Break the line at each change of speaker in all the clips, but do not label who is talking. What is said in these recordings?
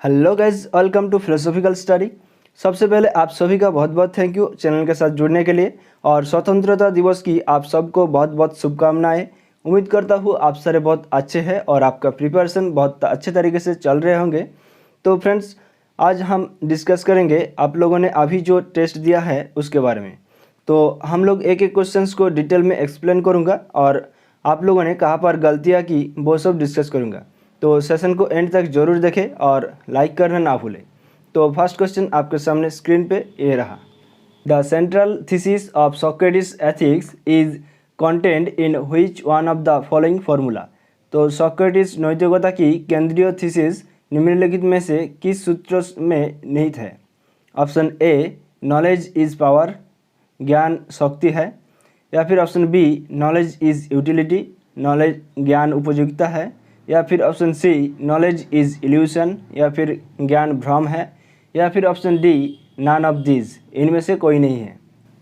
Hello guys, welcome to philosophical study. सबसे पहले आप सभी का बहुत बहुत थैंक यू चैनल के साथ जुड़ने के लिए और स्वतंत्रता दिवस की आप सबको बहुत बहुत शुभकामनाएं। उम्मीद करता हूँ आप सारे बहुत अच्छे हैं और आपका प्रिपरेशन बहुत अच्छे तरीके से चल रहे होंगे। तो फ्रेंड्स, आज हम डिस्कस करेंगे आप लोगों ने अभी जो टेस्ट दिया है उसके बारे में। तो हम लोग एक एक क्वेश्चंस को डिटेल में एक्सप्लेन करूँगा और आप लोगों ने कहाँ पर गलतियाँ की वो सब डिस्कस करूँगा। तो सेशन को एंड तक जरूर देखें और लाइक करना ना भूलें। तो फर्स्ट क्वेश्चन आपके सामने स्क्रीन पे ये रहा। The central thesis of Socrates ethics is content in which one of the following formula. तो सॉक्रेटिस नैतिकता की केंद्रीय थीसिस निम्नलिखित में से किस सूत्र में निहित है? Option A, knowledge is power, ज्ञान शक्ति है। या फिर option B, knowledge is utility, knowledge ज्ञान उपयोगिता है। या फिर option C, knowledge is illusion, या फिर ज्ञान भ्रम है। या फिर option D, none of these, इनमें से कोई नहीं है।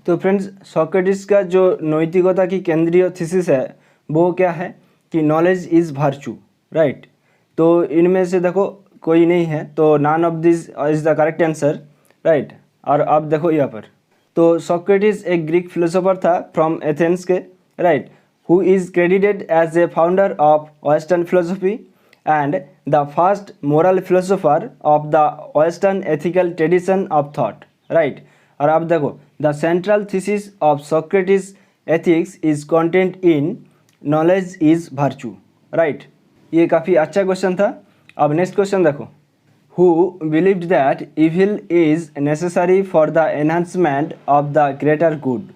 तो फ्रेंड्स, सॉक्रेटिस का जो नैतिकता की केंद्रीय थीसिस है वो क्या है कि नॉलेज इज वर्च्यू, राइट। तो इनमें से देखो कोई नहीं है, तो none of this is the correct answer, right. और अब देखो यहाँ पर, तो सॉक्रेटिस एक ग्रीक फिलोसोफर था फ्रॉम एथेंस के, right, who is credited as a founder of Western philosophy and the first moral philosopher of the Western ethical tradition of thought, right। और अब देखो, the central thesis of Socrates ethics is contained in knowledge is virtue, right। ये काफ़ी अच्छा question था। अब next question देखो, who believed that evil is necessary for the enhancement of the greater good।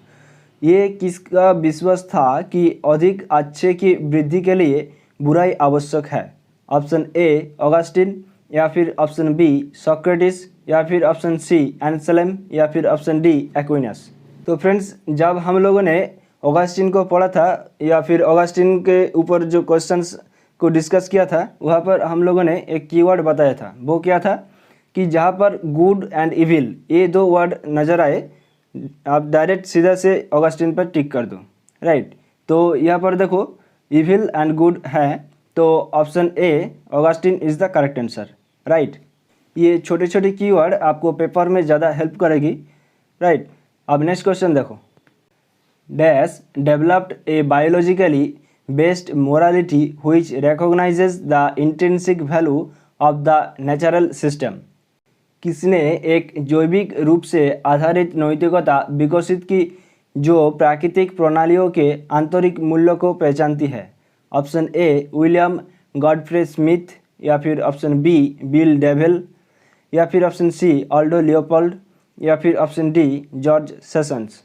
ये किसका विश्वास था कि अधिक अच्छे की वृद्धि के लिए बुराई आवश्यक है? ऑप्शन ए, ऑगस्टिन, या फिर ऑप्शन बी, सॉक्रेटिस, या फिर ऑप्शन सी, एंसेलम, या फिर ऑप्शन डी, एक्विनस। तो फ्रेंड्स, जब हम लोगों ने ऑगस्टिन को पढ़ा था या फिर ऑगस्टिन के ऊपर जो क्वेश्चंस को डिस्कस किया था, वहाँ पर हम लोगों ने एक कीवर्ड बताया था। वो क्या था कि जहाँ पर गुड एंड इविल ये दो वर्ड नज़र आए, आप डायरेक्ट सीधा से ऑगस्टिन पर टिक कर दो, राइट। तो यहाँ पर देखो इविल एंड गुड है, तो option A, Augustine is the correct answer, right. ये छोटे छोटे कीवर्ड आपको पेपर में ज़्यादा हेल्प करेगी, राइट। अब नेक्स्ट क्वेश्चन देखो, dash developed A biologically based morality which recognises the intrinsic value of the natural system. किसने एक जैविक रूप से आधारित नैतिकता विकसित की जो प्राकृतिक प्रणालियों के आंतरिक मूल्यों को पहचानती है? ऑप्शन ए, विलियम गॉडफ्रे स्मिथ, या फिर ऑप्शन बी, बिल डेविल, या फिर ऑप्शन सी, ऑल्डो लियोपोल्ड, या फिर ऑप्शन डी, जॉर्ज सेशंस।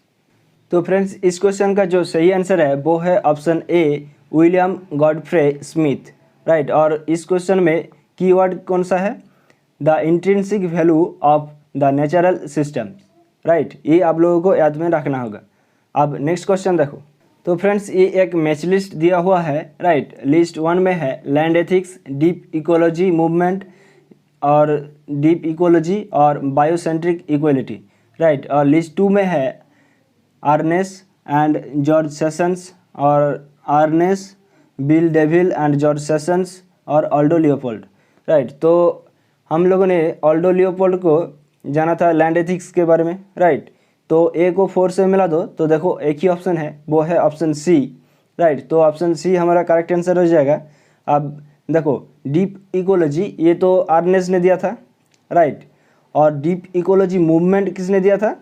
तो फ्रेंड्स, इस क्वेश्चन का जो सही आंसर है वो है ऑप्शन ए, विलियम गॉडफ्रे स्मिथ, राइट। और इस क्वेश्चन में कीवर्ड कौन सा है? The intrinsic value of the natural system, right. ये आप लोगों को याद में रखना होगा। अब नेक्स्ट क्वेश्चन देखो, तो फ्रेंड्स ये एक मैच लिस्ट दिया हुआ है, राइट। लिस्ट 1 में है land ethics, deep ecology movement और डीप इकोलॉजी और बायोसेंट्रिक इक्वलिटी, राइट। और लिस्ट 2 में है आर्नेस एंड जॉर्ज सेशंस और Arne Naess, Bill Devall and George Sessions और ऑल्डो लियोपोल्ड, राइट। तो हम लोगों ने ऑल्डो लियोपोल्ड को जाना था लैंड एथिक्स के बारे में, राइट। तो ए को 4 से मिला दो तो देखो एक ही ऑप्शन है, वो है ऑप्शन सी, राइट। तो ऑप्शन सी हमारा करेक्ट आंसर हो जाएगा। अब देखो डीप इकोलॉजी ये तो आर्नेस ने दिया था, राइट। और डीप इकोलॉजी मूवमेंट किसने दिया था?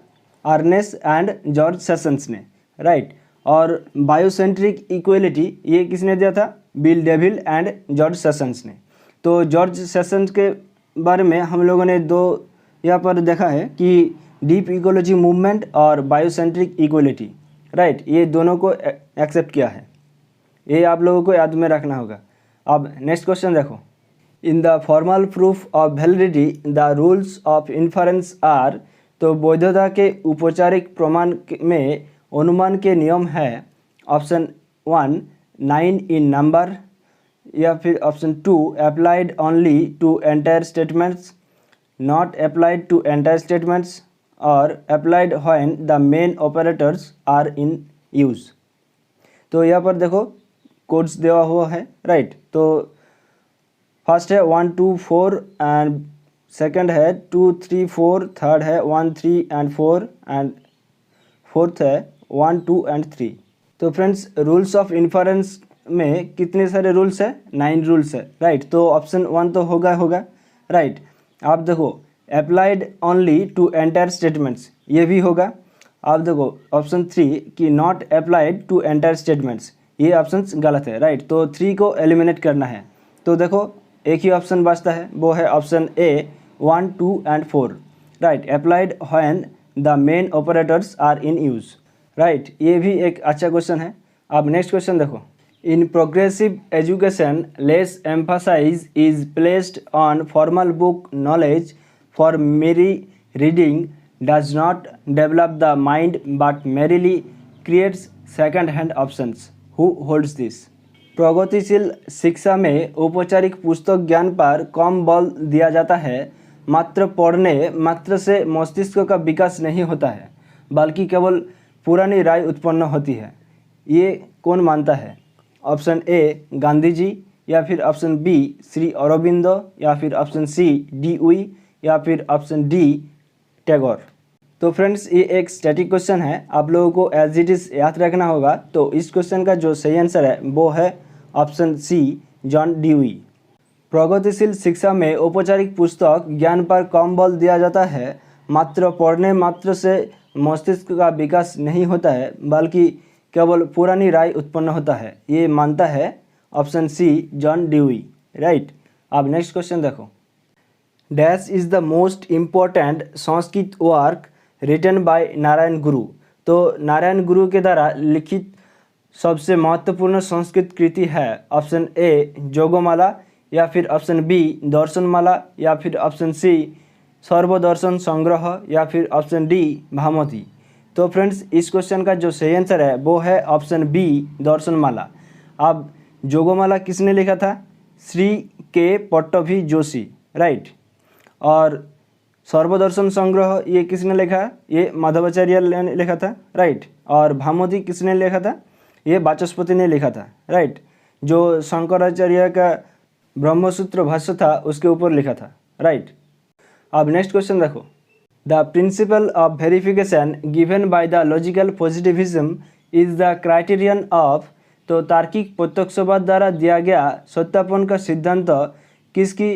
आर्नेस एंड जॉर्ज सेशंस ने, राइट। और बायोसेंट्रिक इक्वलिटी ये किसने दिया था? Bill Devall and George sessions ने। तो जॉर्ज सेशंस के बारे में हम लोगों ने दो यहाँ पर देखा है कि डीप इकोलॉजी मूवमेंट और बायोसेंट्रिक इक्वलिटी, राइट, ये दोनों को एक्सेप्ट किया है। ये आप लोगों को याद में रखना होगा। अब नेक्स्ट क्वेश्चन देखो, in the formal proof of validity the rules of inference are. तो वैधता के औपचारिक प्रमाण में अनुमान के नियम है। ऑप्शन 1, 9 इन नंबर, या फिर option 2, applied only to entire statements, not applied to entire statements, और applied when the main operators are in use. तो यहाँ पर देखो कोड्स दिया हुआ है, राइट। तो फर्स्ट है 1, 2, 4 एंड सेकंड है 2 3 4, थर्ड है 1 3 एंड 4 एंड फोर्थ है 1 2 एंड 3। तो फ्रेंड्स रूल्स ऑफ इन्फरेंस में कितने सारे रूल्स है? 9 रूल्स है, राइट। तो ऑप्शन 1 तो होगा, राइट। आप देखो applied only to entire statements, ये भी होगा। आप देखो ऑप्शन 3 कि not applied to entire statements, ये ऑप्शन गलत है, राइट। तो 3 को एलिमिनेट करना है। तो देखो एक ही ऑप्शन बचता है, वो है option A 1 2 and 4, right. Applied when the main operators are in use, right. ये भी एक अच्छा क्वेश्चन है। अब नेक्स्ट क्वेश्चन देखो, in progressive education less emphasise is placed on formal book knowledge for mere reading does not develop the mind but merely creates second hand options, who holds this? प्रगतिशील शिक्षा में औपचारिक पुस्तक ज्ञान पर कम बल दिया जाता है। मात्र पढ़ने मात्र से मस्तिष्क का विकास नहीं होता है, बल्कि केवल पुरानी राय उत्पन्न होती है। ये कौन मानता है? ऑप्शन ए गांधी जी, या फिर ऑप्शन बी श्री अरबिंदो, या फिर ऑप्शन सी डी या फिर ऑप्शन डी टैगोर। तो फ्रेंड्स ये एक स्टैटिक क्वेश्चन है, आप लोगों को एज इट इज़ याद रखना होगा। तो इस क्वेश्चन का जो सही आंसर है वो है ऑप्शन सी जॉन ड्यूई। प्रगतिशील शिक्षा में औपचारिक पुस्तक ज्ञान पर कम बल दिया जाता है। मात्र पढ़ने मात्र से मस्तिष्क का विकास नहीं होता है, बल्कि केवल पुरानी राय उत्पन्न होता है। ये मानता है option C John Dewey, right. अब नेक्स्ट क्वेश्चन देखो, dash is the most important Sanskrit work written by Narayana Guru. तो नारायण गुरु के द्वारा लिखित सबसे महत्वपूर्ण संस्कृत कृति है ऑप्शन ए जोगमाला, या फिर ऑप्शन बी दर्शनमाला, या फिर ऑप्शन सी सर्वदर्शन संग्रह, या फिर ऑप्शन डी भामती। तो फ्रेंड्स इस क्वेश्चन का जो सही आंसर है वो है ऑप्शन बी दर्शनमाला। अब जोगमाला किसने लिखा था? श्री के पट्टभी जोशी, राइट। और सर्वदर्शन संग्रह ये किसने लिखा? ये माधवाचार्य ने लिखा था, राइट। और भामती किसने लिखा था? ये वाचस्पति ने लिखा था, राइट। जो शंकराचार्य का ब्रह्मसूत्र भाष्य था उसके ऊपर लिखा था, राइट। अब नेक्स्ट क्वेश्चन देखो, the principle of verification given by the logical positivism is the criterion of. तो तार्किक प्रत्यक्षवाद द्वारा दिया गया सत्यापन का सिद्धांत किसकी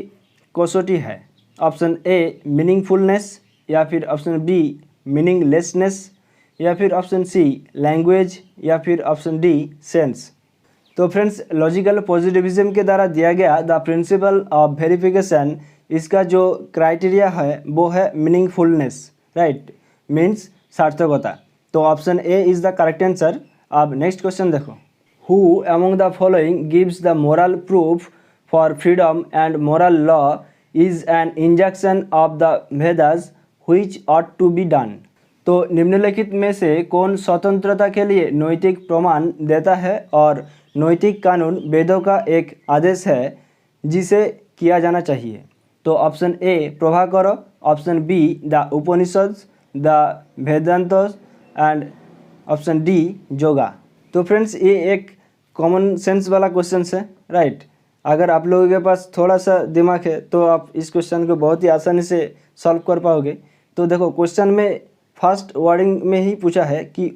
कसौटी है? ऑप्शन ए मीनिंगफुलनेस, या फिर ऑप्शन बी मीनिंगलेसनेस, या फिर ऑप्शन सी लैंग्वेज, या फिर ऑप्शन डी सेंस। तो फ्रेंड्स लॉजिकल पॉजिटिविज्म के द्वारा दिया गया द प्रिंसिपल ऑफ वेरिफिकेशन, इसका जो क्राइटेरिया है वो है मीनिंगफुलनेस, राइट, मीन्स सार्थकता। तो option A is the correct answer. अब नेक्स्ट क्वेश्चन देखो, who among the following gives the moral proof for freedom and moral law is an injection of the Vedas which ought to be done. तो निम्नलिखित में से कौन स्वतंत्रता के लिए नैतिक प्रमाण देता है और नैतिक कानून वेदों का एक आदेश है जिसे किया जाना चाहिए? तो option A Prabhakar, option B the Upanishads, the Vedantas and option D yoga. तो फ्रेंड्स ये एक कॉमन सेंस वाला क्वेश्चन है, राइट। अगर आप लोगों के पास थोड़ा सा दिमाग है तो आप इस क्वेश्चन को बहुत ही आसानी से सॉल्व कर पाओगे। तो देखो क्वेश्चन में फर्स्ट वर्डिंग में ही पूछा है कि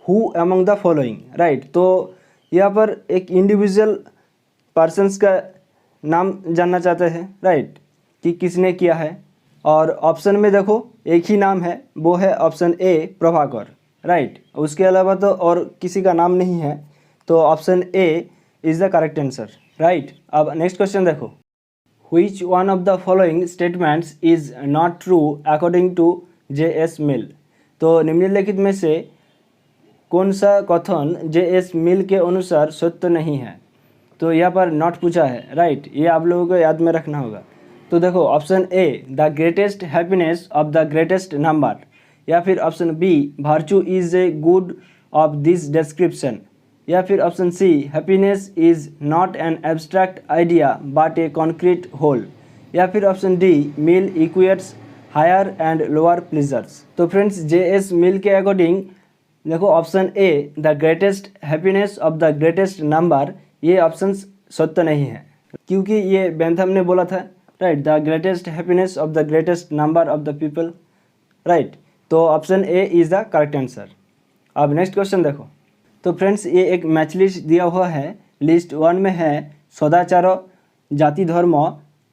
who among the following, right. तो यहाँ पर एक इंडिविजुअल पर्सन्स का नाम जानना चाहते हैं, राइट, कि किसने किया है। और ऑप्शन में देखो एक ही नाम है, वो है ऑप्शन ए प्रभाकर, राइट। उसके अलावा तो और किसी का नाम नहीं है, तो option A is the correct answer, right. अब नेक्स्ट क्वेश्चन देखो, which one of the following statements is not true according to J.S. Mill. तो निम्नलिखित में से कौन सा कथन J.S. मिल के अनुसार सत्य नहीं है? तो यहाँ पर नॉट पूछा है, राइट। ये आप लोगों को याद में रखना होगा। तो देखो option A the greatest happiness of the greatest number, या फिर option B virtue is a good of this description, या फिर option C happiness is not an abstract idea but a concrete whole, या फिर option D Mill equates higher and lower pleasures. तो friends J.S. Mill के according देखो option A the greatest happiness of the greatest number, ये option सत्य नहीं है, क्योंकि ये बेंथम ने बोला था right, the greatest happiness of the greatest number of the people, right. तो option A is the correct answer. अब नेक्स्ट क्वेश्चन देखो। तो फ्रेंड्स ये एक मैच लिस्ट दिया हुआ है। लिस्ट 1 में है सदाचार, जाति धर्म,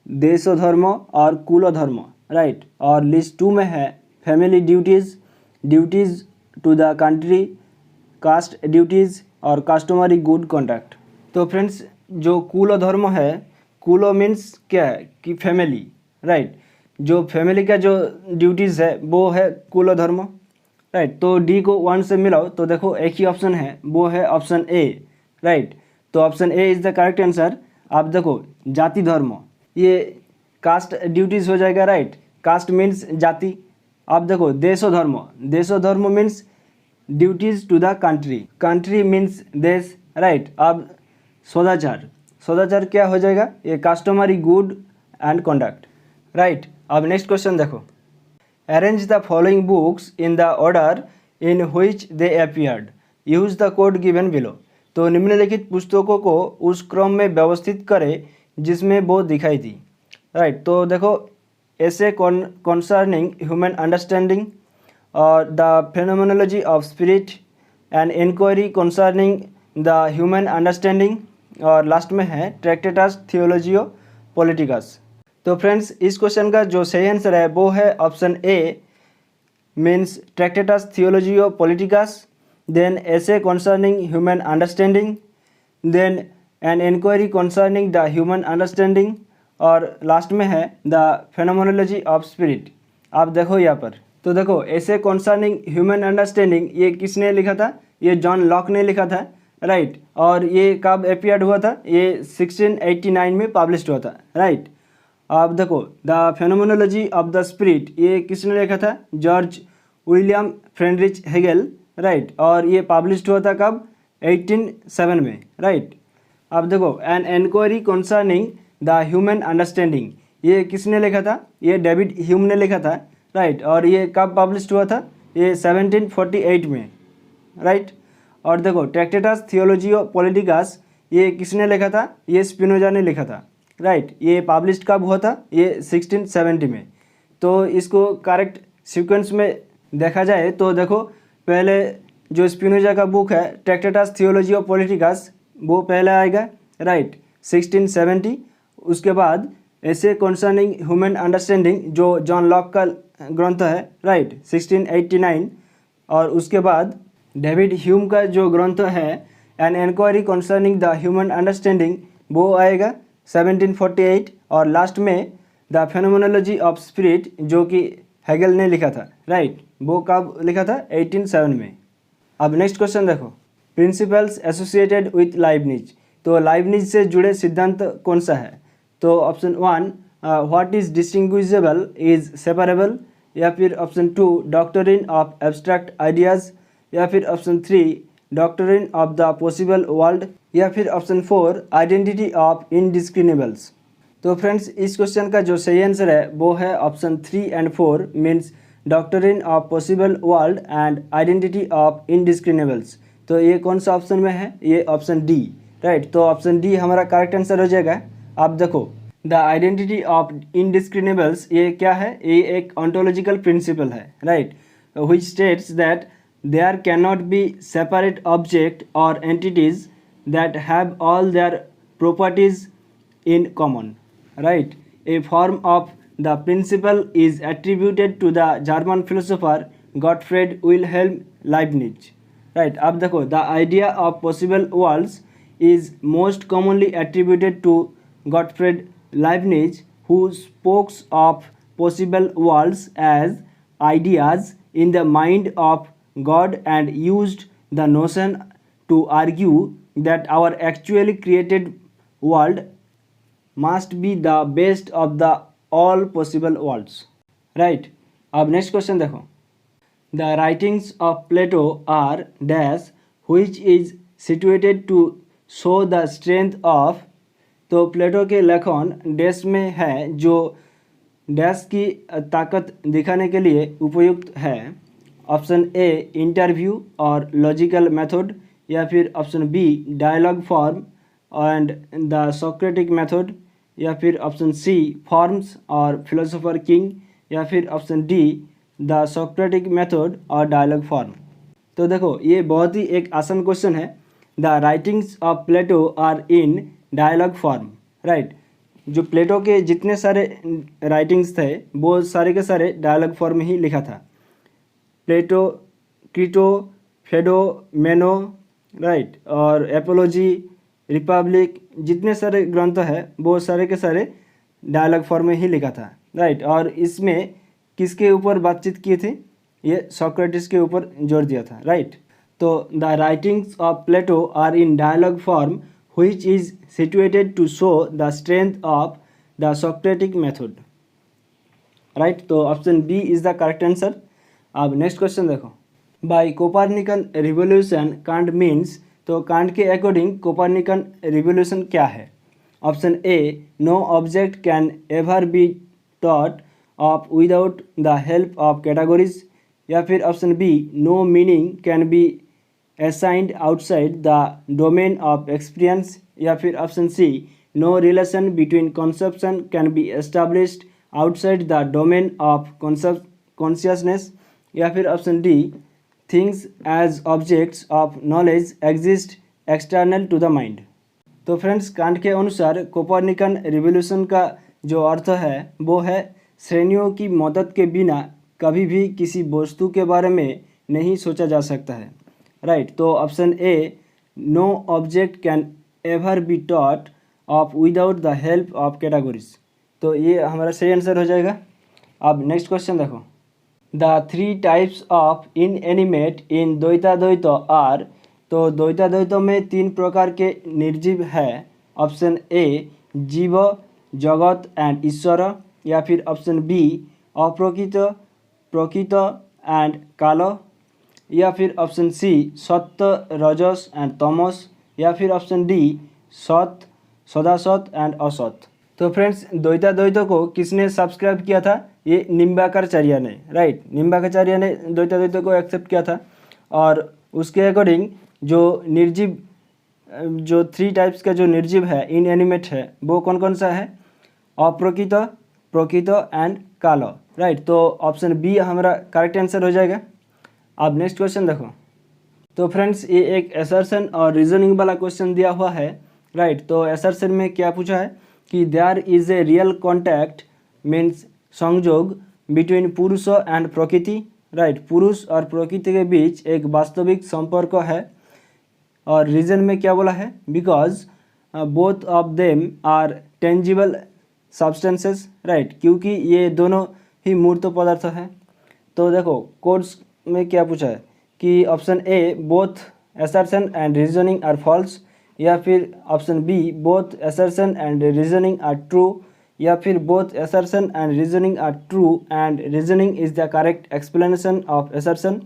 देश धर्म और कुल धर्म, राइट। और लिस्ट 2 में है family duties, duties to the country, caste duties और कस्टमरी गुड कॉन्डक्ट। तो फ्रेंड्स जो कुल धर्म है, कुलो मीन्स क्या है कि फैमिली, राइट। जो फैमिली का जो ड्यूटीज़ है वो है कुल धर्म, राइट। तो डी को 1 से मिलाओ तो देखो एक ही ऑप्शन है, वो है ऑप्शन ए, राइट। तो option A is the correct answer. आप देखो जाति धर्म, ये कास्ट ड्यूटीज़ हो जाएगा, राइट। कास्ट मीन्स जाति। आप देखो देशो धर्म, देशो धर्म means duties to the country, country means देश, राइट। अब सदाचार, सदाचार क्या हो जाएगा, ये customary good and conduct, right. अब नेक्स्ट क्वेश्चन देखो। Arrange the following books in the order in which they appeared, use the code given below. तो निम्नलिखित पुस्तकों को उस क्रम में व्यवस्थित करें जिसमें वो दिखाई दी, राइट। तो देखो ऐसे कंसर्निंग ह्यूमन अंडरस्टैंडिंग और the phenomenology of spirit, and inquiry concerning the human understanding, और लास्ट में है ट्रैक्टेटस थियोलॉजियो पॉलिटिकस। तो फ्रेंड्स इस क्वेश्चन का जो सही आंसर है वो है option A, means Tractatus Theologico Politicus, then essay concerning human understanding, then an inquiry concerning the human understanding, और लास्ट में है द फेनोमेनोलॉजी ऑफ स्पिरिट। आप देखो यहाँ पर, तो देखो ऐसे कंसर्निंग ह्यूमन अंडरस्टैंडिंग ये किसने लिखा था, ये जॉन लॉक ने लिखा था, राइट। और ये कब अपीयर्ड हुआ था, ये 1689 में पब्लिश हुआ था, राइट। अब देखो the phenomenology of the spirit ये किसने लिखा था, George William Friedrich Hegel, right. और ये पब्लिश हुआ था कब, 1807 में, राइट। अब देखो an inquiry concerning the human understanding ये किसने लिखा था, ये डेविड ह्यूम ने लिखा था, राइट। और ये कब पब्लिश हुआ था, ये 1748 में, राइट। और देखो ट्रैक्टेटस थियोलॉजियो पॉलिटिकस ये किसने लिखा था, ये स्पिनोजा ने लिखा था, राइट। ये पब्लिश कब हुआ था, ये 1670 में। तो इसको करेक्ट सीक्वेंस में देखा जाए तो देखो पहले जो स्पिनोजा का बुक है ट्रैक्टेटस थियोलॉजियो पॉलिटिकस वो पहले आएगा, राइट, 1670। उसके बाद ऐसे कंसर्निंग ह्यूमन अंडरस्टैंडिंग जो जॉन लॉक का ग्रंथ है, राइट, 1689। और उसके बाद डेविड ह्यूम का जो ग्रंथ है an inquiry concerning the human understanding वो आएगा 1748। और लास्ट में द फेनोमेनोलॉजी ऑफ स्पिरिट जो कि हेगेल ने लिखा था, राइट, वो कब लिखा था, 1807 में। अब नेक्स्ट क्वेश्चन देखो, प्रिंसिपल्स एसोसिएटेड विथ लाइबनिज। तो लाइबनिज से जुड़े सिद्धांत कौन सा है, तो option 1 what is distinguishable is separable, या फिर option 2 doctrine of abstract ideas, या फिर option 3 doctrine of the possible world, या फिर ऑप्शन 4 आइडेंटिटी ऑफ इनडिस्क्रिमिनेबल्स। तो फ्रेंड्स इस क्वेश्चन का जो सही आंसर है वो है option 3 and 4, means doctrine of possible world and identity of indiscernibles. तो ये कौन सा ऑप्शन में है, ये ऑप्शन डी, राइट। तो ऑप्शन डी हमारा करेक्ट आंसर हो जाएगा। आप देखो द आइडेंटिटी ऑफ इनडिस्क्रिमिनेबल्स ये क्या है, ये एक ऑन्टोलॉजिकल प्रिंसिपल है, right, which states that there cannot be separate object or entities that have all their properties in common, right. A form of the principle is attributed to the German philosopher Gottfried Wilhelm Leibniz, right. अब देखो the idea of possible worlds is most commonly attributed to Gottfried Leibniz, who spoke of possible worlds as ideas in the mind of God and used the notion to argue that our actually created world must be the best of the all possible worlds, right. अब next question देखो, the writings of Plato are dash which is situated to show the strength of। तो प्लेटो के लेखन dash में है जो dash की ताकत दिखाने के लिए उपयुक्त है। ऑप्शन ए इंटरव्यू और लॉजिकल मेथड, या फिर option B dialogue form and the Socratic method, या फिर ऑप्शन सी फॉर्म्स और फिलोसोफर किंग, या फिर option D the Socratic method और डायलॉग फॉर्म। तो देखो ये बहुत ही एक आसान क्वेश्चन है। The writings of Plato are in dialogue form, right. जो प्लेटो के जितने सारे राइटिंग्स थे वो सारे के सारे डायलॉग फॉर्म में ही लिखा था। प्लेटो, क्रिटो, फेडो, मेनो, राइट, और एपोलॉजी, रिपब्लिक, जितने सारे ग्रंथ है वो सारे के सारे डायलॉग फॉर्म में ही लिखा था, राइट। और इसमें किसके ऊपर बातचीत किए थे? ये सोक्रेटिस के ऊपर जोर दिया था, राइट। तो the writings of Plato are in dialogue form which is situated to show the strength of the Socratic method, right। तो option B is the correct answer. अब नेक्स्ट क्वेश्चन देखो। By Copernican revolution Kant means, तो Kant के according Copernican revolution क्या है? Option A no object can ever be thought of without the help of categories, या फिर option B no meaning can be assigned outside the domain of experience, या फिर option C no relation between conception can be established outside the domain of consciousness, या फिर option D things as objects of knowledge exist external to the mind। तो friends can't के अनुसार कोपरनिकन revolution का जो अर्थ है वो है श्रेणियों की मदद के बिना कभी भी किसी वस्तु के बारे में नहीं सोचा जा सकता है, राइट। तो option A no object can ever be thought of without the help of categories, तो ये हमारा सही आंसर हो जाएगा। अब नेक्स्ट क्वेश्चन देखो। The three types of inanimate in Dvaitadvaita are, तो द्वैताद्वैत में तीन प्रकार के निर्जीव है। ऑप्शन ए जीव, जगत एंड ईश्वर, या फिर ऑप्शन बी अप्रकृत, प्रकृत एंड काल, या फिर ऑप्शन सी सत्य, रजस एंड तमस, या फिर ऑप्शन डी सत, सदासत एंड असत। तो फ्रेंड्स द्वैताद्वैत को किसने सब्सक्राइब किया था? ये निम्बार्काचार्य ने, राइट। निम्बार्काचार्य ने द्वैताद्वैत को एक्सेप्ट किया था, और उसके अकॉर्डिंग जो निर्जीव, जो थ्री टाइप्स का जो निर्जीव है इनएनिमेट है वो कौन कौन सा है? अप्रकृत, प्रकृत एंड काल, राइट। तो ऑप्शन बी हमारा करेक्ट आंसर हो जाएगा। अब नेक्स्ट क्वेश्चन देखो। तो फ्रेंड्स ये एक असर्शन और रीजनिंग वाला क्वेश्चन दिया हुआ है, राइट। तो असर्शन में क्या पूछा है कि there is a real contact means संयोग between Purusha and Prakriti, right. पुरुष और प्रकृति के बीच एक वास्तविक संपर्क है। और रीजन में क्या बोला है? Because both of them are tangible substances, right, क्योंकि ये दोनों ही मूर्त पदार्थ हैं। तो देखो कोर्स में क्या पूछा है कि option A both assertion and reasoning are false, या फिर option B both assertion and reasoning are true, या फिर both assertion and reasoning are true and reasoning is the correct explanation of assertion,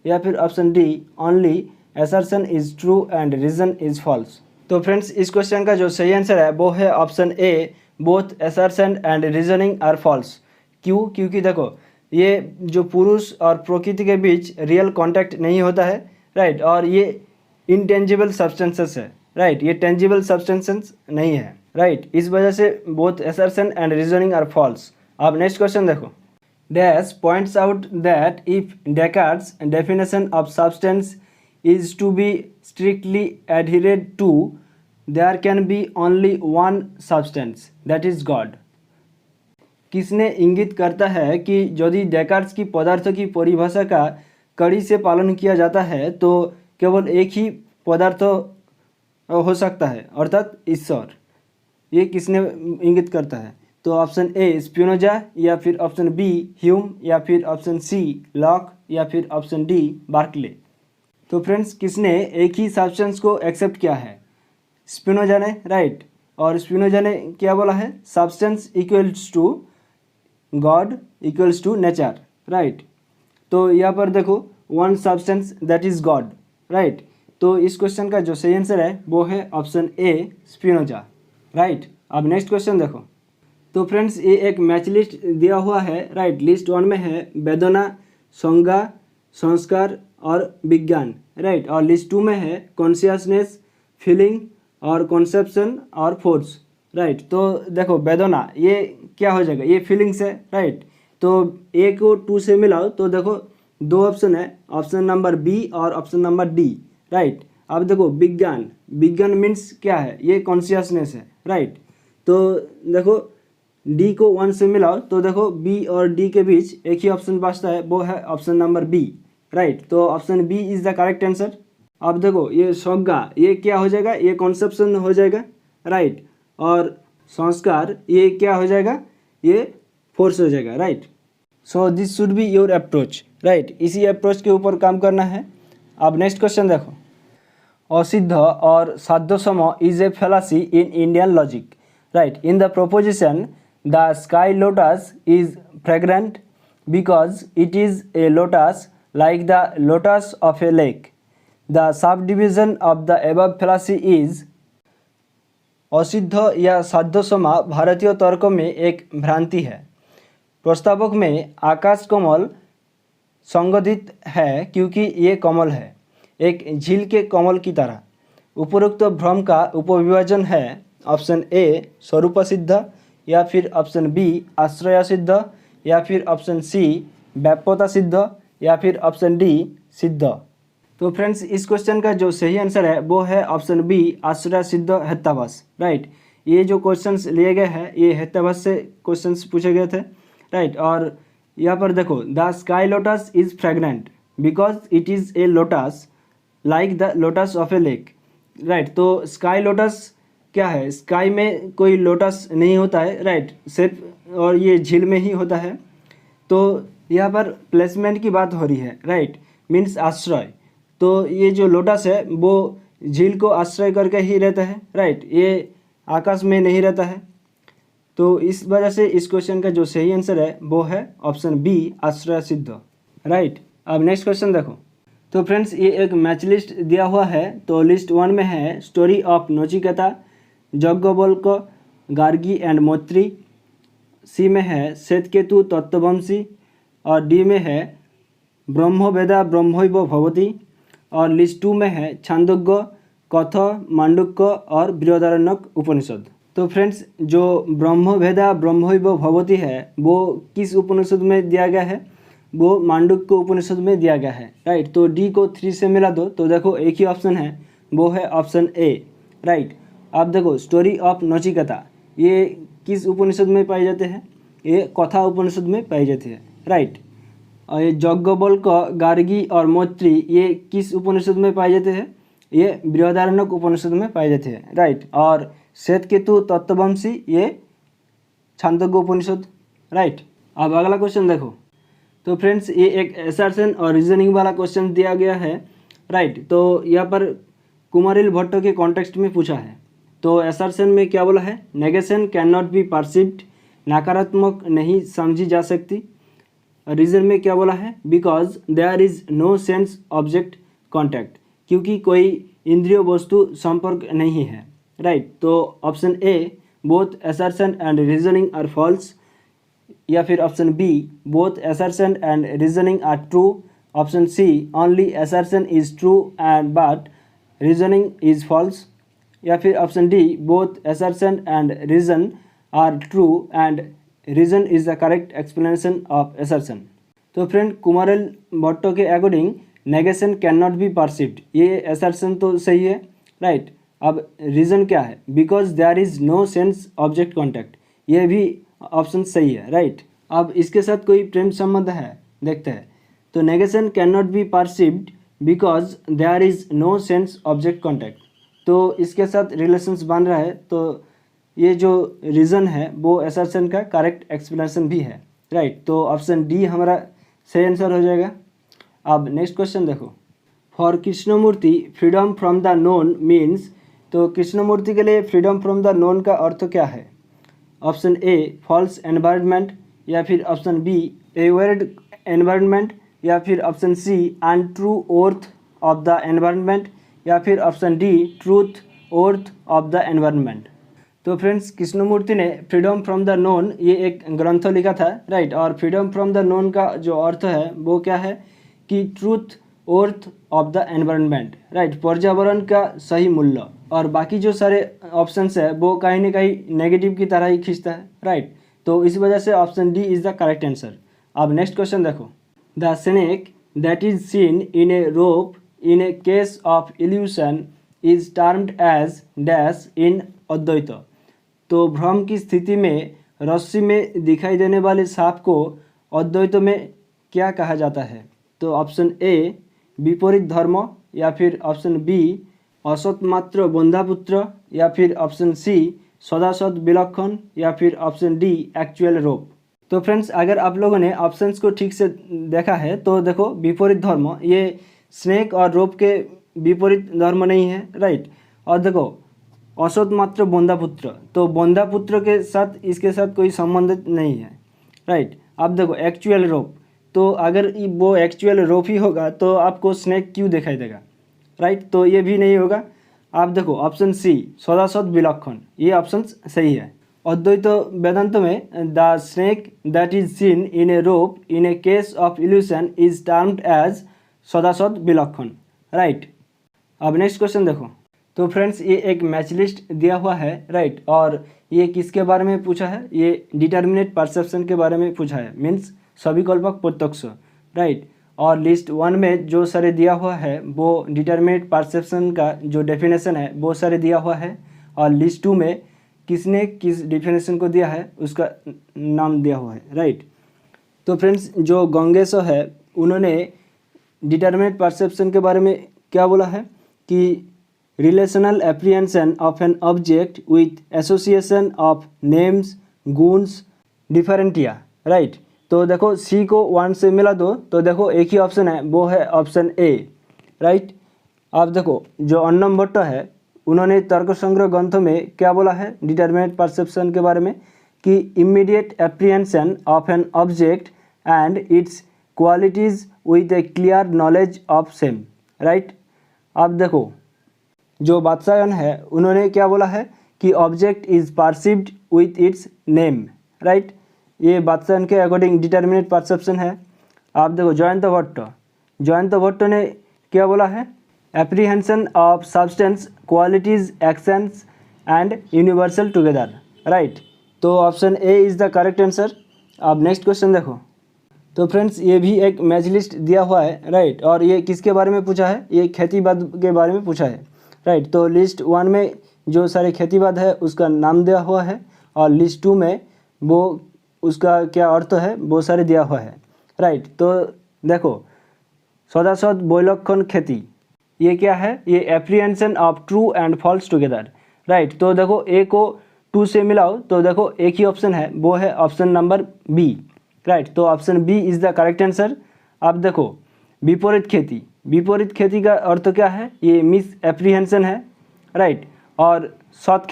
या फिर option D only assertion is true and reason is false. तो friends इस question का जो सही answer है वो है option A both assertion and reasoning are false. क्यों? क्योंकि देखो ये जो पुरुष और प्रकृति के बीच रियल कांटेक्ट नहीं होता है, राइट, और ये इनटेंजिबल सब्सटेंसेस है, राइट, ये टेंजिबल सब्सटेंसेस नहीं है, राइट। इस वजह से both assertion and reasoning are false. अब नेक्स्ट क्वेश्चन देखो। Dash points out that if Descartes definition of substance is to be strictly adhered to, there can be only one substance, that is God। किसने इंगित करता है कि यदि डेकार्ड्स की पदार्थ की परिभाषा का कड़ी से पालन किया जाता है तो केवल एक ही पदार्थ हो सकता है, अर्थात ईश्वर। ये किसने इंगित करता है? तो ऑप्शन ए स्पिनोजा, या फिर ऑप्शन बी ह्यूम, या फिर ऑप्शन सी लॉक, या फिर ऑप्शन डी बार्कले। तो फ्रेंड्स किसने एक ही सब्सटेंस को एक्सेप्ट किया है? स्पिनोजा ने, राइट। और स्पिनोजा ने क्या बोला है? Substance equals to God equals to nature, right. तो यहाँ पर देखो one substance that is God, right. तो इस क्वेश्चन का जो सही आंसर है वो है ऑप्शन ए स्पिनोजा, राइट। अब नेक्स्ट क्वेश्चन देखो। तो फ्रेंड्स ये एक मैच लिस्ट दिया हुआ है, राइट। लिस्ट 1 में है वेदना, संज्ञा, संस्कार और विज्ञान, राइट। और लिस्ट 2 में है कॉन्शियसनेस, फीलिंग और कॉन्सेप्शन और फोर्स, राइट। तो देखो वेदना ये क्या हो जाएगा, ये फीलिंग्स है, राइट। तो ए को 2 से मिलाओ तो देखो 2 ऑप्शन है, ऑप्शन नंबर बी और ऑप्शन नंबर डी, राइट। अब देखो विज्ञान, विज्ञान मीन्स क्या है, ये कॉन्शियसनेस है, राइट। तो देखो डी को 1 से मिलाओ तो देखो बी और डी के बीच एक ही ऑप्शन बचता है, वो है ऑप्शन नंबर बी, राइट। तो option B is the correct answer. अब देखो ये संज्ञा ये क्या हो जाएगा, ये कॉन्सेप्शन हो जाएगा, राइट। और संस्कार ये क्या हो जाएगा, ये फोर्स हो जाएगा, right. So this should be your approach, right. इसी अप्रोच के ऊपर काम करना है। अब नेक्स्ट क्वेश्चन देखो, असिद्ध और sadhyasama is a fallacy in Indian logic, right. In the proposition the sky lotus is fragrant because it is a lotus like the lotus of a lake. The subdivision of the above fallacy is असिद्ध या साध्यसमा भारतीय तर्क में एक भ्रांति है। प्रस्तावक में आकाश कमल संगठित है क्योंकि ये कमल है, एक झील के कमल की तरह। उपरोक्त भ्रम का उपविभाजन है ऑप्शन ए स्वरूप सिद्ध, या फिर ऑप्शन बी आश्रय सिद्ध, या फिर ऑप्शन सी व्याप्यता सिद्ध, या फिर ऑप्शन डी सिद्ध। तो फ्रेंड्स इस क्वेश्चन का जो सही आंसर है वो है ऑप्शन बी आश्रय सिद्ध हेत्वाभास, राइट। ये जो क्वेश्चंस लिए गए हैं ये हेत्वाभास से क्वेश्चंस पूछे गए थे, राइट। और यहाँ पर देखो the sky lotus is fragrant because it is a lotus like the lotus of A lake, right. तो स्काई लोटस क्या है, स्काई में कोई लोटस नहीं होता है, राइट, सिर्फ और ये झील में ही होता है। तो यहाँ पर प्लेसमेंट की बात हो रही है, राइट, मीन्स आश्रय। तो ये जो लोटस है वो झील को आश्रय करके ही रहता है, राइट, ये आकाश में नहीं रहता है। तो इस वजह से इस क्वेश्चन का जो सही आंसर है वो है ऑप्शन बी आश्रय सिद्ध, राइट। अब नेक्स्ट क्वेश्चन देखो। तो फ्रेंड्स ये एक मैच लिस्ट दिया हुआ है। तो लिस्ट 1 में है story of Nachiketa, Yajnavalkya, Gargi and मैत्री। सी में है श्वेतकेतु तत्ववंशी, और डी में है ब्रह्म वेदा ब्रह्मैव भवति, और लिस्ट 2 में है छांदोग्य, कथ, मांडुक्य और बृहदारण्यक उपनिषद। तो फ्रेंड्स जो ब्रह्म वेदा ब्रह्मैव भवति है वो किस उपनिषद में दिया गया है, वो मांडुक्य उपनिषद में दिया गया है, राइट। तो डी को 3 से मिला दो तो देखो एक ही ऑप्शन है, वो है ऑप्शन ए, राइट। अब देखो स्टोरी ऑफ नचिकेता ये किस उपनिषद में पाए जाते हैं, ये कथा उपनिषद में पाए जाते हैं, राइट। और ये यज्ञवल्क, गार्गी और मैत्री ये किस उपनिषद में पाए जाते हैं, ये बृहदारण्यक उपनिषद में पाए जाते हैं, राइट। और श्वेतकेतु तत्ववंशी ये छांदोग्य उपनिषद, राइट। अब अगला क्वेश्चन देखो। तो फ्रेंड्स ये एक असर्शन और रीजनिंग वाला क्वेश्चन दिया गया है, राइट। तो यहाँ पर कुमारिल भट्ट के कॉन्टेक्स्ट में पूछा है। तो असर्शन में क्या बोला है, negation can not be perceived, नकारात्मक नहीं समझी जा सकती। रीजन में क्या बोला है, because there is no sense object contact, क्योंकि कोई इंद्रिय वस्तु संपर्क नहीं है, राइट। तो option A both assertion and reasoning are false, या फिर option B both assertion and reasoning are true, option C only assertion is true and but reasoning is false, या फिर option D both assertion and reason are true and reason is the correct explanation of assertion. तो friend Kumarila भट्टो के according negation can not be perceived, ये असर्शन तो सही है, right. अब रीजन क्या है, because there is no sense object contact, ये भी ऑप्शन सही है, राइट। अब इसके साथ कोई प्रेम संबंध है, देखते हैं। तो negation can not be perceived because there is no sense object contact, तो इसके साथ रिलेशंस बन रहा है। तो ये जो रीज़न है वो असर्शन का करेक्ट एक्सप्लेनेशन भी है, राइट। तो ऑप्शन डी हमारा सही आंसर हो जाएगा। अब नेक्स्ट क्वेश्चन देखो। For Krishnamurti freedom from the known means, तो कृष्णमूर्ति के लिए फ्रीडम फ्रॉम द नोन का अर्थ क्या है, ऑप्शन ए फॉल्स एनवायरनमेंट, या फिर ऑप्शन बी एवर्ड एनवायरनमेंट, या फिर option C untrue worth of the environment, या फिर option D truth worth of the environment. तो फ्रेंड्स कृष्णमूर्ति ने फ्रीडम फ्रॉम द नोन ये एक ग्रंथ लिखा था, राइट। और फ्रीडम फ्रॉम द नोन का जो अर्थ है वो क्या है कि truth worth of the environment, right, पर्यावरण का सही मूल्य। और बाकी जो सारे ऑप्शंस है वो कहीं ना कहीं नेगेटिव की तरह ही खींचता है, राइट। तो इस वजह से option D is the correct answer. अब नेक्स्ट क्वेश्चन देखो, the snake that is seen in a rope in a case of illusion is termed as dash in Advaita. तो भ्रम की स्थिति में रस्सी में दिखाई देने वाले सांप को अद्वैत में क्या कहा जाता है? तो ऑप्शन ए विपरीत धर्म, या फिर ऑप्शन बी असत मात्र बंधापुत्र, या फिर ऑप्शन सी सदासत विलक्षण, या फिर ऑप्शन डी एक्चुअल रोप। तो फ्रेंड्स, अगर आप लोगों ने ऑप्शंस को ठीक से देखा है तो देखो विपरीत धर्म ये स्नेक और रोप के विपरीत धर्म नहीं है, राइट। और देखो असत मात्र बंधापुत्र, तो बंधापुत्र के साथ इसके साथ कोई संबंधित नहीं है, राइट। अब देखो एक्चुअल रोप, तो अगर वो एक्चुअल रोप ही होगा तो आपको स्नेक क्यों दिखाई देगा, राइट। तो ये भी नहीं होगा। आप देखो ऑप्शन सी सदासत विलक्षण, ये ऑप्शन सही है। अद्वैत वेदांत में the snake that is seen in a rope in a case of illusion is termed as sadasat vilakshana, right. अब नेक्स्ट क्वेश्चन देखो, तो फ्रेंड्स ये एक मैच लिस्ट दिया हुआ है, राइट। और ये किसके बारे में पूछा है? ये डिटर्मिनेट परसेप्शन के बारे में पूछा है, मीन्स सविकल्पक प्रत्यक्ष, राइट। और लिस्ट 1 में जो सारे दिया हुआ है वो डिटर्मिनेट परसेप्शन का जो डेफिनेशन है वो सारे दिया हुआ है। और लिस्ट 2 में किसने किस डेफिनेशन को दिया है उसका नाम दिया हुआ है, राइट। तो फ्रेंड्स जो गंगेशो है उन्होंने डिटर्मिनेट परसेप्शन के बारे में क्या बोला है कि relational apprehension of an object with association of names goods differentia, right. तो देखो सी को 1 से मिला दो तो देखो एक ही ऑप्शन है, वो है ऑप्शन ए, राइट। आप देखो जो अन्नम भट्ट है उन्होंने तर्क संग्रह ग्रंथ में क्या बोला है डिटर्मिनेट परसेप्शन के बारे में कि immediate apprehension of an object and it's qualities with A clear knowledge of same, right. आप देखो जो बादशाहन है उन्होंने क्या बोला है कि object is perceived with its name, right. ये बादशाहन के अकॉर्डिंग डिटर्मिनेट परसेप्शन है। आप देखो जयंत भट्ट ने क्या बोला है apprehension of substance qualities actions and universal together, right. तो option A is the correct answer. अब नेक्स्ट क्वेश्चन देखो, तो फ्रेंड्स ये भी एक मैच लिस्ट दिया हुआ है, राइट। और ये किसके बारे में पूछा है? ये खेतीबाद के बारे में पूछा है, राइट। तो लिस्ट 1 में जो सारे खेतीबाद है उसका नाम दिया हुआ है, और लिस्ट 2 में वो उसका क्या अर्थ है वो सारे दिया हुआ है, राइट। तो देखो सदासत विलक्षण खेती ये क्या है? ये apprehension of true and false together, right. तो देखो ए को 2 से मिलाओ तो देखो एक ही ऑप्शन है, वो है ऑप्शन नंबर बी, राइट। तो option B is the correct answer. अब देखो विपरीत खेती का अर्थ क्या है? ये मिस एप्रीहेंशन है, राइट। और सत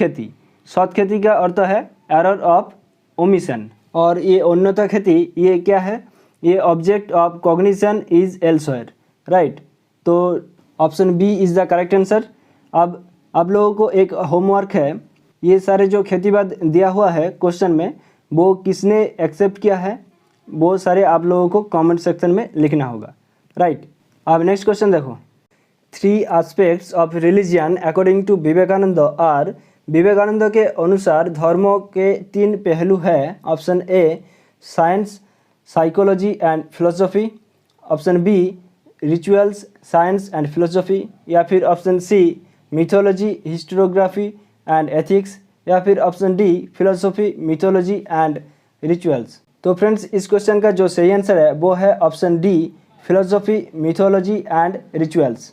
खेती का अर्थ है एरर ऑफ ओमिशन। और ये अन्यथा खेती ये क्या है? ये object of cognition is elsewhere, right. तो option B is the correct answer. अब आप लोगों को एक होमवर्क है, ये सारे जो खेतीबाद दिया हुआ है क्वेश्चन में वो किसने एक्सेप्ट किया है वो सारे आप लोगों को कमेंट सेक्शन में लिखना होगा, राइट। अब नेक्स्ट क्वेश्चन देखो, 3 aspects of religion according to Vivekananda are, Vivekananda के अनुसार धर्म के 3 पहलू है। Option A science psychology and philosophy, option B rituals science and philosophy, या फिर option C mythology histography and ethics, या फिर option D philosophy mythology and rituals. तो फ्रेंड्स इस क्वेश्चन का जो सही आंसर है वो है option D philosophy mythology and rituals.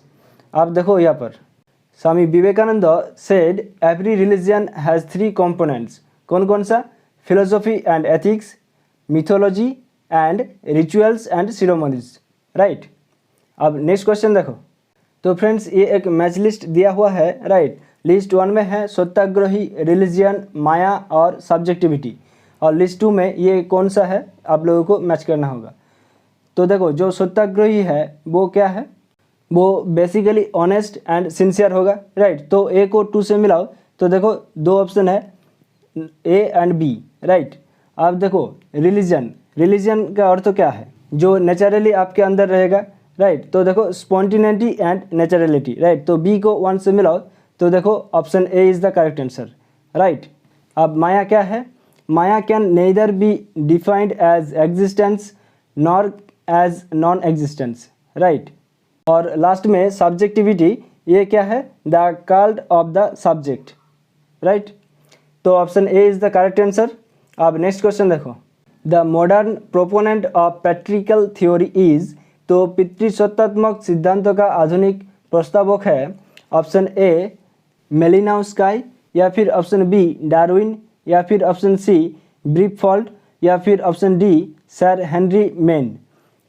आप देखो यहाँ पर Swami Vivekananda said every religion has 3 components, कौन कौन सा? Philosophy and ethics, mythology and rituals and ceremonies, right. अब नेक्स्ट क्वेश्चन देखो, तो फ्रेंड्स ये एक मैच लिस्ट दिया हुआ है, राइट। लिस्ट 1 में है सत्याग्रही, रिलीजियन, माया और सब्जेक्टिविटी, और लिस्ट 2 में ये कौन सा है आप लोगों को मैच करना होगा। तो देखो जो सत्याग्रही है वो क्या है? वो बेसिकली ऑनेस्ट एंड सिंसियर होगा, राइट। तो ए को 2 से मिलाओ तो देखो 2 ऑप्शन है ए एंड बी, राइट। आप देखो रिलीजन का अर्थ क्या है? जो नेचुरली आपके अंदर रहेगा, राइट। तो देखो स्पॉन्टिनिटी एंड नेचुरलिटी, राइट। तो बी को 1 से मिलाओ तो देखो option A is the correct answer, right. अब माया क्या है? Maya can neither be defined as existence nor as non existence, right. और लास्ट में सब्जेक्टिविटी, ये क्या है? The cult of the subject, right. तो option A is the correct answer. अब नेक्स्ट क्वेश्चन देखो, the modern proponent of particle theory is, तो पितृसत्तात्मक सिद्धांतों का आधुनिक प्रस्तावक है ऑप्शन ए मेलिनोव्स्की, या फिर ऑप्शन बी डार्विन, या फिर ऑप्शन सी ब्रीफॉल्ट, या फिर option D sir Henry Maine.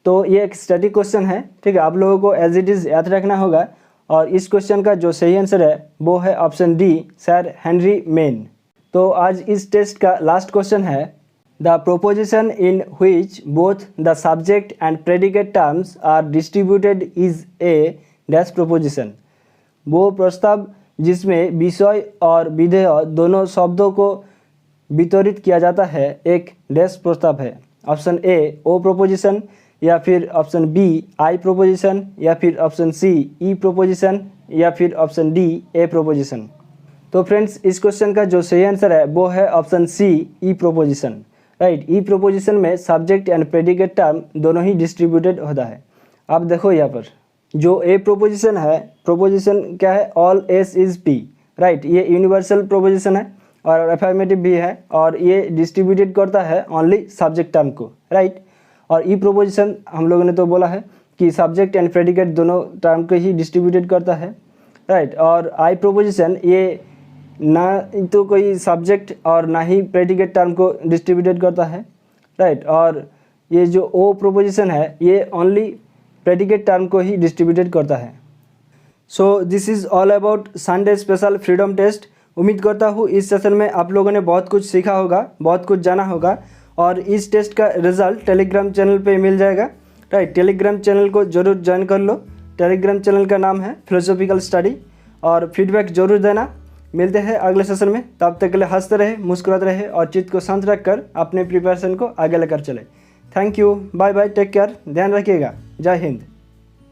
तो ये एक स्टैटिक क्वेश्चन है, ठीक है। आप लोगों को एज इट इज़ याद रखना होगा और इस क्वेश्चन का जो सही आंसर है वो है option D sir Henry Maine. तो आज इस टेस्ट का लास्ट क्वेश्चन है, the proposition in which both the subject and predicate terms are distributed is a dash proposition. वो प्रस्ताव जिसमें विषय और विधेय दोनों शब्दों को वितरित किया जाता है एक डैश प्रस्ताव है। ऑप्शन ए ओ प्रोपोजिशन, या फिर ऑप्शन बी आई प्रोपोजिशन, या फिर ऑप्शन सी ई प्रोपोजिशन, या फिर ऑप्शन डी ए प्रोपोजिशन। तो फ्रेंड्स इस क्वेश्चन का जो सही आंसर है वो है ऑप्शन सी ई प्रोपोजिशन, राइट। ई प्रोपोजिशन में सब्जेक्ट एंड प्रेडिकेट टर्म दोनों ही डिस्ट्रीब्यूटेड होता है। अब देखो यहाँ पर जो ए प्रोपोजिशन है, प्रोपोजिशन क्या है? All S is P, right. ये यूनिवर्सल प्रोपोजिशन है और अफर्मेटिव भी है और ये डिस्ट्रीब्यूटेड करता है ओनली सब्जेक्ट टर्म को, राइट। और ई प्रोपोजिशन हम लोगों ने तो बोला है कि सब्जेक्ट एंड प्रेडिकेट दोनों टर्म को ही डिस्ट्रीब्यूटेड करता है, राइट। और आई प्रोपोजिशन ये ना तो कोई सब्जेक्ट और ना ही प्रेडिकेट टर्म को डिस्ट्रीब्यूटेड करता है, राइट। और ये जो ओ प्रोपोजिशन है ये ओनली प्रेडिकेट टर्म को ही डिस्ट्रीब्यूटेड करता है। So this is all about Sunday special freedom test. उम्मीद करता हूँ इस सेशन में आप लोगों ने बहुत कुछ सीखा होगा, बहुत कुछ जाना होगा और इस टेस्ट का रिजल्ट टेलीग्राम चैनल पे मिल जाएगा, राइट। टेलीग्राम चैनल को ज़रूर ज्वाइन कर लो। टेलीग्राम चैनल का नाम है फिलोसॉफिकल स्टडी और फीडबैक ज़रूर देना। मिलते हैं अगले सेशन में, तब तक के लिए हंसते रहे, मुस्कुराते रहे और चित्त को शांत रखकर अपने प्रिपरेशन को आगे लेकर चले। Thank you, bye bye, take care, ध्यान रखिएगा, जय हिंद।